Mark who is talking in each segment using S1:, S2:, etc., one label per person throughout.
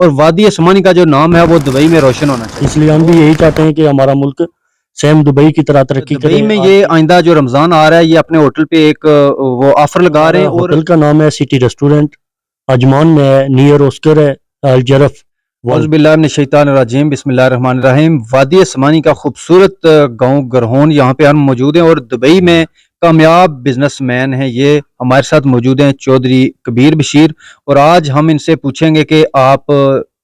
S1: اور وادی اسمانی کا جو نام ہے وہ دبئی میں روشن ہونا چاہیے.
S2: اس لیے ہم بھی یہی چاہتے ہیں کہ ہمارا ملک سیم دبئی کی طرح ترقی کرے.
S1: دبئی میں یہ آئندہ جو رمضان آ رہا ہے یہ اپنے ہوٹل پہ ایک وہ آفر لگا رہے ہیں, اور
S2: ہوٹل کا نام ہے سٹی ریسٹورنٹ, اجمان میں ہے, نیئر اوسکر ہے, الجرف.
S1: اعوذ باللہ من الشیطان الرجیم, بسم اللہ الرحمن الرحیم. وادی اسمانی کا خوبصورت گاؤں گرہون, یہاں پہ ہم موجود ہیں, اور دبئی میں کامیاب بزنس مین ہیں یہ ہمارے ساتھ موجود ہیں, چودھری کبیر بشیر. اور آج ہم ان سے پوچھیں گے کہ آپ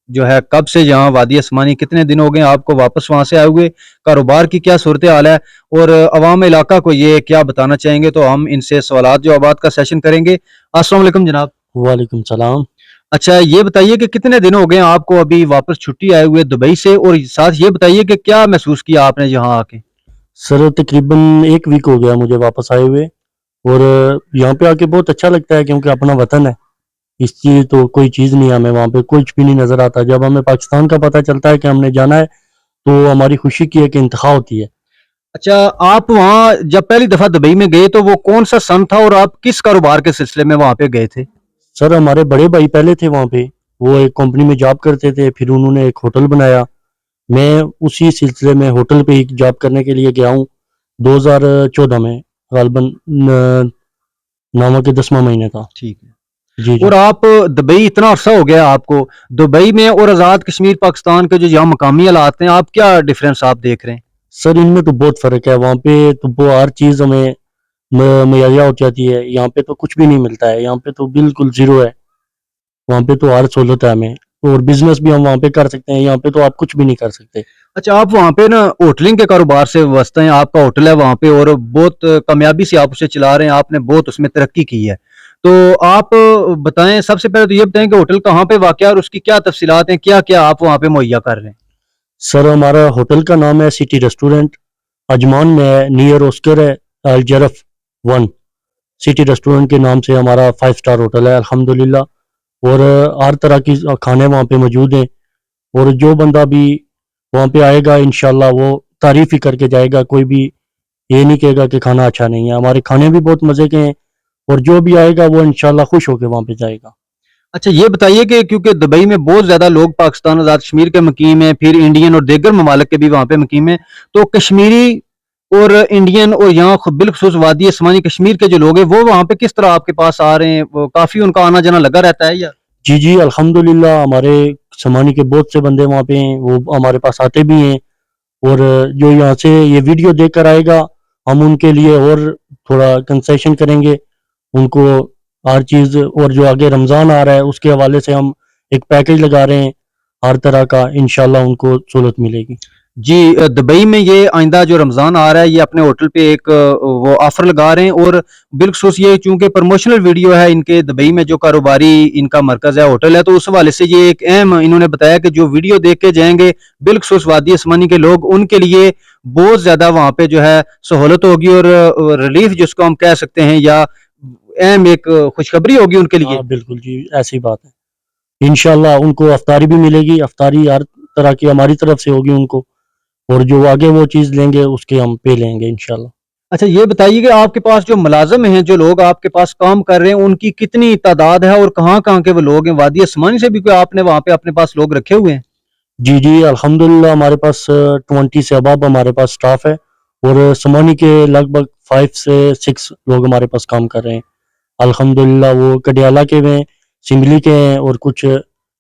S1: جو ہے کب سے یہاں وادی اسمانی, کتنے دن ہو گئے آپ کو واپس وہاں سے آئے ہوئے, کاروبار کی کیا صورتحال ہے, اور عوام علاقہ کو یہ کیا بتانا چاہیں گے. تو ہم ان سے سوالات جوابات کا سیشن کریں گے. السلام علیکم جناب.
S2: وعلیکم السلام.
S1: اچھا یہ بتائیے کہ کتنے دن ہو گئے آپ کو ابھی واپس چھٹی آئے ہوئے دبئی سے, اور ساتھ یہ بتائیے کہ کیا محسوس کیا آپ نے یہاں آ کے.
S2: سر تقریباً 1 ویک ہو گیا مجھے واپس آئے ہوئے, اور یہاں پہ آ کے بہت اچھا لگتا ہے کیونکہ اپنا وطن ہے. اس چیز تو کوئی چیز نہیں ہے, ہمیں وہاں پہ کچھ بھی نہیں نظر آتا. جب ہمیں پاکستان کا پتہ چلتا ہے کہ ہم نے جانا ہے تو ہماری خوشی کی ایک انتہا ہوتی ہے.
S1: اچھا آپ وہاں جب پہلی دفعہ دبئی میں گئے تو وہ کون سا سن تھا, اور آپ کس کاروبار کے سلسلے میں وہاں پہ گئے تھے.
S2: سر ہمارے بڑے بھائی پہلے تھے وہاں پہ, وہ ایک کمپنی میں جاب کرتے تھے, پھر انہوں نے ایک ہوٹل بنایا. میں اسی سلسلے میں ہوٹل پہ ہی جاب کرنے کے لیے گیا ہوں 2014 میں, غالباً 9 کے 10واں مہینے تھا.
S1: ٹھیک ہے.
S2: جی
S1: اور آپ دبئی اتنا عرصہ ہو گیا آپ کو, دبئی میں اور آزاد کشمیر پاکستان کے جو یہاں مقامی حالات ہیں, آپ کیا ڈفرینس آپ دیکھ رہے ہیں.
S2: سر ان میں تو بہت فرق ہے. وہاں پہ تو وہ ہر چیز ہمیں مہیا ہو جاتی ہے, یہاں پہ تو کچھ بھی نہیں ملتا ہے. یہاں پہ تو بالکل زیرو ہے. وہاں پہ تو ہر سہولت ہے ہمیں, اور بزنس بھی ہم وہاں پہ کر سکتے ہیں. یہاں پہ تو آپ کچھ بھی نہیں کر سکتے.
S1: اچھا آپ وہاں پہ نا ہوٹلنگ کے کاروبار سے وابستہ ہیں, آپ کا ہوٹل ہے وہاں پہ اور بہت کامیابی سے آپ اسے چلا رہے ہیں, آپ نے بہت اس میں ترقی کی ہے. تو آپ بتائیں, سب سے پہلے تو یہ بتائیں کہ ہوٹل کہاں پہ واقع ہے اور اس کی کیا تفصیلات ہیں, کیا کیا آپ وہاں پہ مہیا کر رہے ہیں.
S2: سر ہمارا ہوٹل کا نام ہے سٹی ریسٹورنٹ, اجمان میں ہے, نیئر اوسکر ہے, الجرف 1. سٹی ریسٹورنٹ کے نام سے ہمارا 5 اسٹار ہوٹل ہے الحمدللہ, اور ہر طرح کی کھانے وہاں پہ موجود ہیں. اور جو بندہ بھی وہاں پہ آئے گا انشاءاللہ وہ تعریف ہی کر کے جائے گا, کوئی بھی یہ نہیں کہے گا کہ کھانا اچھا نہیں ہے. ہمارے کھانے بھی بہت مزے کے ہیں, اور جو بھی آئے گا وہ انشاءاللہ خوش ہو کے وہاں پہ جائے گا.
S1: اچھا یہ بتائیے کہ کیونکہ دبئی میں بہت زیادہ لوگ پاکستان آزاد کشمیر کے مقیم ہیں, پھر انڈین اور دیگر ممالک کے بھی وہاں پہ مقیم ہیں, تو کشمیری اور انڈین اور یہاں بالخصوص وادی اسمانی کشمیر کے جو لوگ ہیں وہ وہاں پہ کس طرح آپ کے پاس آ رہے ہیں, وہ کافی ان کا آنا جانا لگا رہتا ہے یا.
S2: جی الحمدللہ ہمارے سمانی کے بہت سے بندے وہاں پہ ہیں, وہ ہمارے پاس آتے بھی ہیں. اور جو یہاں سے یہ ویڈیو دیکھ کر آئے گا ہم ان کے لیے اور تھوڑا کنسیشن کریں گے ان کو ہر چیز. اور جو آگے رمضان آ رہا ہے اس کے حوالے سے ہم ایک پیکج لگا رہے ہیں ہر طرح کا, انشاءاللہ ان کو سہولت ملے گی.
S1: جی دبئی میں یہ آئندہ جو رمضان آ رہا ہے یہ اپنے ہوٹل پہ ایک وہ آفر لگا رہے ہیں, اور بالخصوص یہ چونکہ پروموشنل ویڈیو ہے ان کے دبئی میں جو کاروباری ان کا مرکز ہے ہوٹل ہے, تو اس حوالے سے یہ ایک اہم انہوں نے بتایا کہ جو ویڈیو دیکھ کے جائیں گے بالخصوص وادی اسمانی کے لوگ, ان کے لیے بہت زیادہ وہاں پہ جو ہے سہولت ہوگی, اور ریلیف جس کو ہم کہہ سکتے ہیں یا اہم ایک خوشخبری ہوگی ان کے لیے.
S2: بالکل جی ایسی بات ہے. انشاءاللہ ان کو افطاری بھی ملے گی, افطاری ہر طرح کی ہماری طرف سے ہوگی ان کو, اور جو آگے وہ چیز لیں گے اس کے ہم پہ لیں گے انشاءاللہ.
S1: اچھا یہ بتائیے کہ آپ کے پاس جو ملازم ہیں, جو لوگ آپ کے پاس کام کر رہے ہیں, ان کی کتنی تعداد ہے اور کہاں کہاں کے وہ لوگ ہیں. وادی اسمانی سے بھی کوئی آپ نے وہاں پہ اپنے پاس لوگ رکھے ہوئے ہیں.
S2: جی الحمدللہ ہمارے پاس 20 سے اباب ہمارے پاس سٹاف ہے, اور سمانی کے لگ بھگ 5 سے 6 لوگ ہمارے پاس کام کر رہے ہیں الحمدللہ. وہ کڈیالہ کے ہیں, سنگلی کے ہیں, اور کچھ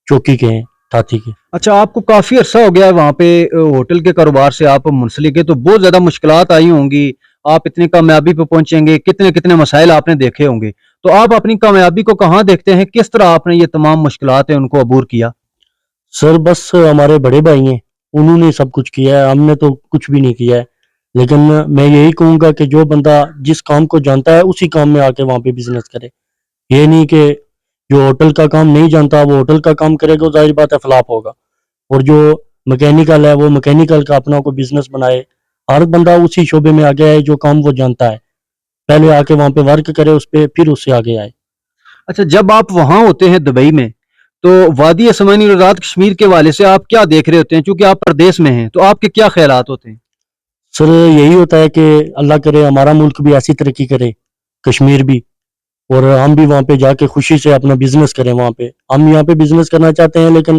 S2: چوکی کے ہیں, تھاتھی کے.
S1: اچھا آپ کو کافی عرصہ ہو گیا ہے وہاں پہ ہوٹل کے کاروبار سے آپ منسلک ہیں, تو بہت زیادہ مشکلات آئی ہوں گی, آپ اتنی کامیابی پہ پہنچیں گے, کتنے کتنے مسائل آپ نے دیکھے ہوں گے, تو آپ اپنی کامیابی کو کہاں دیکھتے ہیں, کس طرح آپ نے یہ تمام مشکلات ہیں ان کو عبور کیا.
S2: سر بس ہمارے بڑے بھائی ہیں, انہوں نے سب کچھ کیا ہے, ہم نے تو کچھ بھی نہیں کیا ہے. لیکن میں یہی کہوں گا کہ جو بندہ جس کام کو جانتا ہے اسی کام میں آ کے وہاں پہ بزنس کرے. یہ نہیں کہ جو ہوٹل کا کام نہیں جانتا وہ ہوٹل کا کام کرے گا, ظاہر بات ہے فلاپ ہوگا. اور جو مکینیکل ہے وہ مکینیکل کا اپنا کوئی بزنس بنائے. ہر بندہ اسی شعبے میں آگے آئے جو کام وہ جانتا ہے, پہلے آ کے وہاں پہ ورک کرے اس پہ, پھر اس سے آگے آئے.
S1: اچھا جب آپ وہاں ہوتے ہیں دبئی میں, تو وادی اسمانی اور آزاد کشمیر کے والے سے آپ کیا دیکھ رہے ہوتے ہیں, چونکہ آپ پردیس میں ہیں, تو آپ کے کیا خیالات ہوتے ہیں.
S2: سر یہی ہوتا ہے کہ اللہ کرے ہمارا ملک بھی ایسی ترقی کرے, کشمیر بھی, اور ہم بھی وہاں پہ جا کے خوشی سے اپنا بزنس کریں. وہاں پہ ہم یہاں پہ بزنس کرنا چاہتے ہیں لیکن